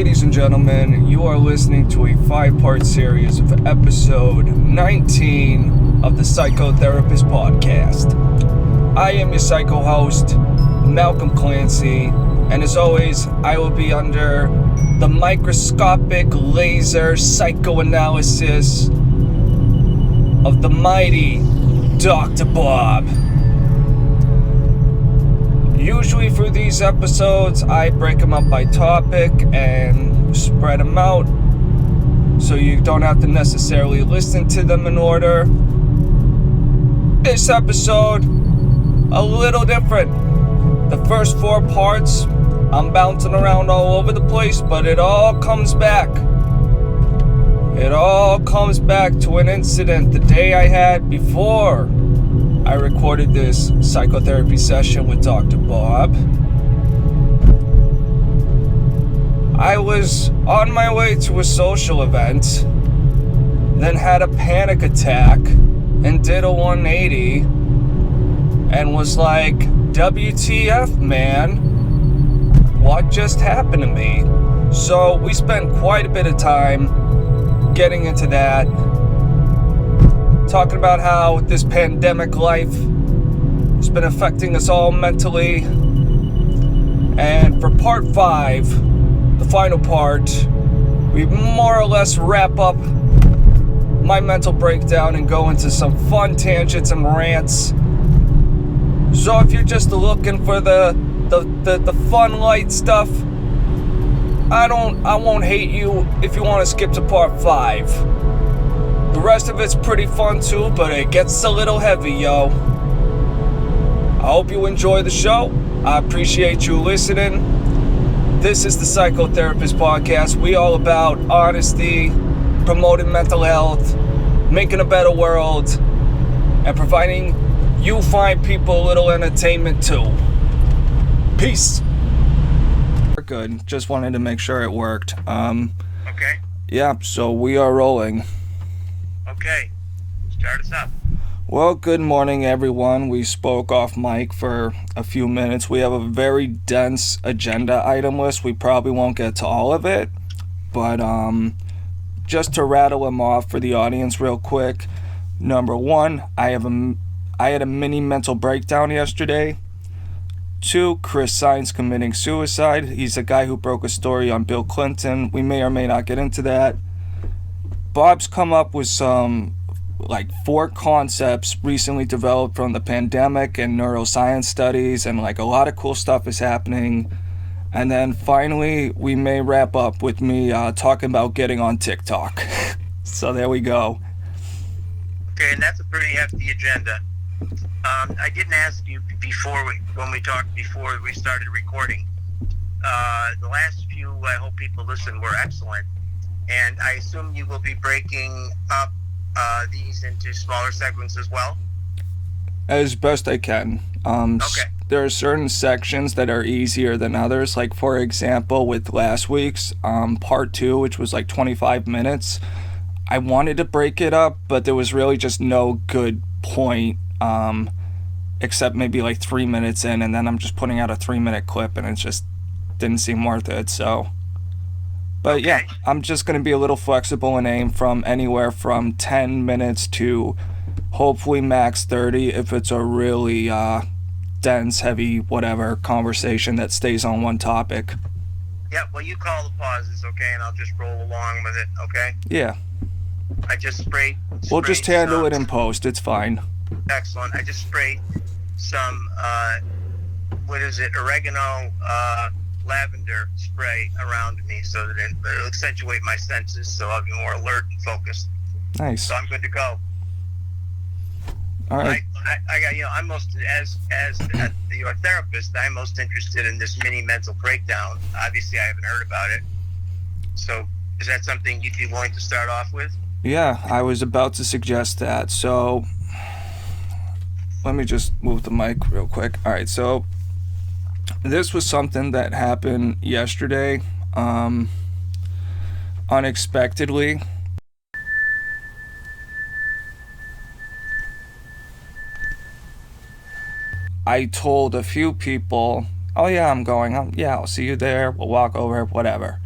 Ladies and gentlemen, you are listening to a 5-part series of episode 19 of the Psychotherapist Podcast. I am your psycho host, Malcolm Clancy, and as always, I will be under the microscopic laser psychoanalysis of the mighty Dr. Bob. Usually for these episodes, I break them up by topic and spread them out so you don't have to necessarily listen to them in order. This episode, a little different. The first 4 parts, I'm bouncing around all over the place, but it all comes back. It all comes back to an incident the day I had before I recorded this psychotherapy session with Dr. Bob. I was on my way to a social event, then had a panic attack and did a 180 and was like, WTF, man, what just happened to me? So we spent quite a bit of time getting into that, talking about how this pandemic life has been affecting us all mentally. And for part 5, the final part, we more or less wrap up my mental breakdown and go into some fun tangents and rants. So if you're just looking for the fun light stuff, I won't hate you if you want to skip to part 5. The rest of it's pretty fun too, but it gets a little heavy, yo. I hope you enjoy the show. I appreciate you listening. This is the Psychotherapist Podcast. We all about honesty, promoting mental health, making a better world, and providing you fine people a little entertainment too. Peace. We're good. Just wanted to make sure it worked. Okay. Yeah, so we are rolling. Okay, start us up. Well, good morning, everyone. We spoke off mic for a few minutes. We have a very dense agenda item list. We probably won't get to all of it, but just to rattle them off for the audience real quick. Number 1, I had a mini mental breakdown yesterday. 2, Chris Saenz committing suicide. He's a guy who broke a story on Bill Clinton. We may or may not get into that. Bob's come up with some 4 concepts recently developed from the pandemic and neuroscience studies, and a lot of cool stuff is happening. And then finally, we may wrap up with me talking about getting on TikTok. So there we go. Okay, and that's a pretty hefty agenda. I didn't ask you when we talked before we started recording. The last few, I hope people listen, were excellent. And I assume you will be breaking up these into smaller segments as well? As best I can. Okay. There are certain sections that are easier than others. Like, for example, with last week's part 2, which was 25 minutes, I wanted to break it up, but there was really just no good point, except maybe 3 minutes in, and then I'm just putting out a 3-minute clip, and it just didn't seem worth it, so... But okay. Yeah, I'm just going to be a little flexible and aim from anywhere from 10 minutes to hopefully max 30 if it's a really dense, heavy, whatever conversation that stays on one topic. Yeah, well, you call the pauses, okay, and I'll just roll along with it, okay? Yeah. I just sprayed We'll just handle it in post. It's fine. Excellent. I just sprayed some, oregano, lavender spray around me so that it'll accentuate my senses, so I'll be more alert and focused. Nice. So I'm good to go. All right. I'm most, as your therapist, I'm most interested in this mini mental breakdown. Obviously, I haven't heard about it. So is that something you'd be willing to start off with? Yeah, I was about to suggest that. So let me just move the mic real quick. All right, so this was something that happened yesterday, unexpectedly. I told a few people, oh yeah, I'm going, yeah, I'll see you there, we'll walk over, whatever.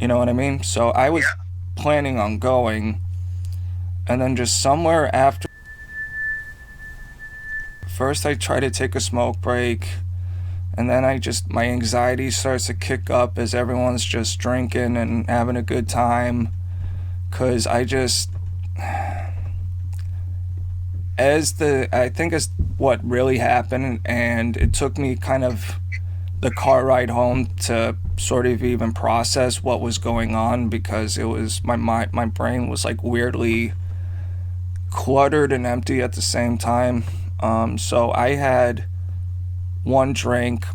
You know what I mean? So I was Yeah. planning on going, and then just somewhere after, first I try to take a smoke break, and then my anxiety starts to kick up as everyone's just drinking and having a good time. Cause I think it's what really happened, and it took me kind of the car ride home to sort of even process what was going on, because it was my brain was like weirdly cluttered and empty at the same time. So I had one drink,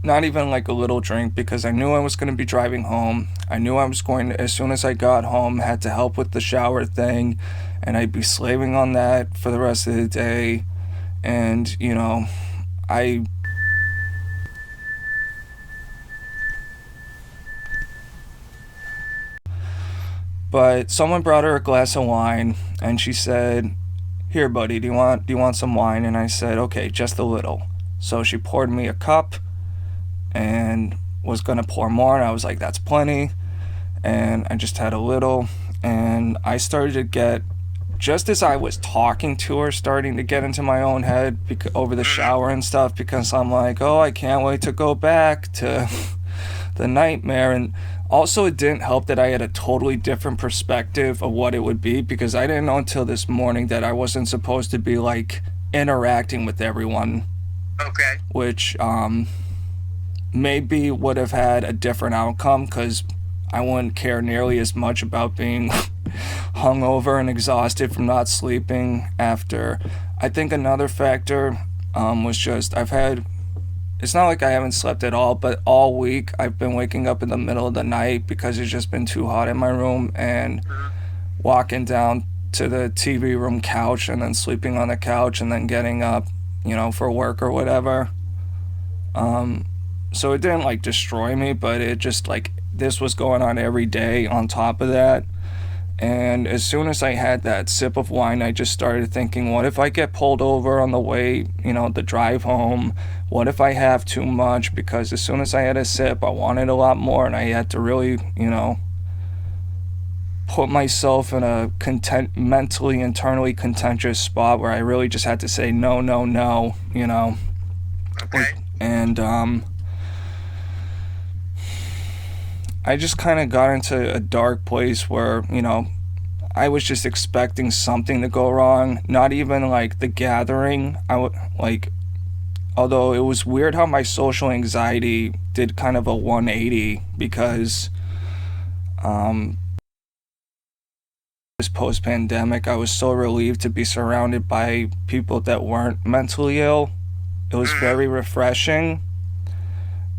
not even like a little drink, because I knew I was going to be driving home. I knew I was going to, as soon as I got home, had to help with the shower thing, and I'd be slaving on that for the rest of the day. And, you know, I but someone brought her a glass of wine, and she said, "Here, buddy, do you want some wine?" And I said, "Okay, just a little." So she poured me a cup and was gonna pour more, and I was like, "That's plenty." And I just had a little, and I started to get, just as I was talking to her, starting to get into my own head over the shower and stuff, because I'm like, oh, I can't wait to go back to the nightmare. And also, it didn't help that I had a totally different perspective of what it would be, because I didn't know until this morning that I wasn't supposed to be like interacting with everyone, Okay. which maybe would have had a different outcome, because I wouldn't care nearly as much about being hungover and exhausted from not sleeping after. I think another factor was just it's not like I haven't slept at all, but all week I've been waking up in the middle of the night because it's just been too hot in my room, and walking down to the TV room couch and then sleeping on the couch and then getting up, for work or whatever. So it didn't like destroy me, but it just like, this was going on every day on top of that. And as soon as I had that sip of wine, I just started thinking, what if I get pulled over on the way, the drive home? What if I have too much? Because as soon as I had a sip, I wanted a lot more, and I had to really, put myself in a mentally, internally contentious spot where I really just had to say no, no, no, Okay. And I just kind of got into a dark place where, I was just expecting something to go wrong. Not even like the gathering. Although it was weird how my social anxiety did kind of a 180, because this post-pandemic, I was so relieved to be surrounded by people that weren't mentally ill. It was very refreshing.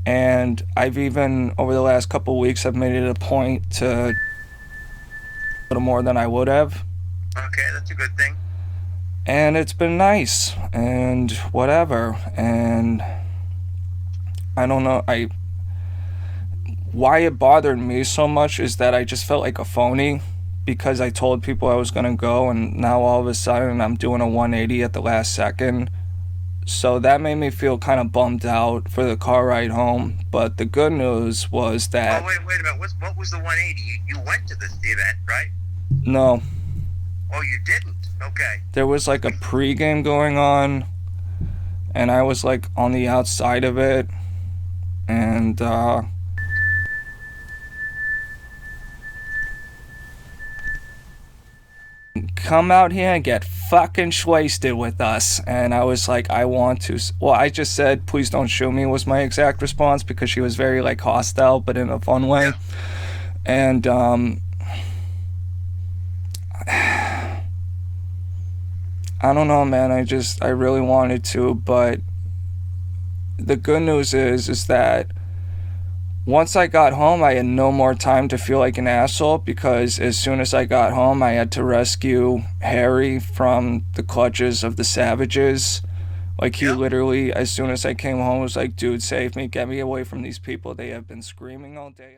And I've even, over the last couple of weeks, I've made it a point to a little more than I would have. Okay, that's a good thing. And it's been nice and whatever. And I don't know, why it bothered me so much is that I just felt like a phony, because I told people I was going to go, and now all of a sudden I'm doing a 180 at the last second. So that made me feel kind of bummed out for the car ride home. But the good news was that... Oh, wait a minute. What was the 180? You went to this event, right? No. Oh, you didn't? Okay. There was like a pregame going on, and I was like on the outside of it. And come out here and get fucking wasted with us. And I was like, I want to. Well, I just said, please don't shoot me, was my exact response, because she was very like hostile, but in a fun way. And I don't know, man. I really wanted to, but the good news is that once I got home, I had no more time to feel like an asshole, because as soon as I got home, I had to rescue Harry from the clutches of the savages. Like, he literally, as soon as I came home, was like, dude, save me, get me away from these people. They have been screaming all day.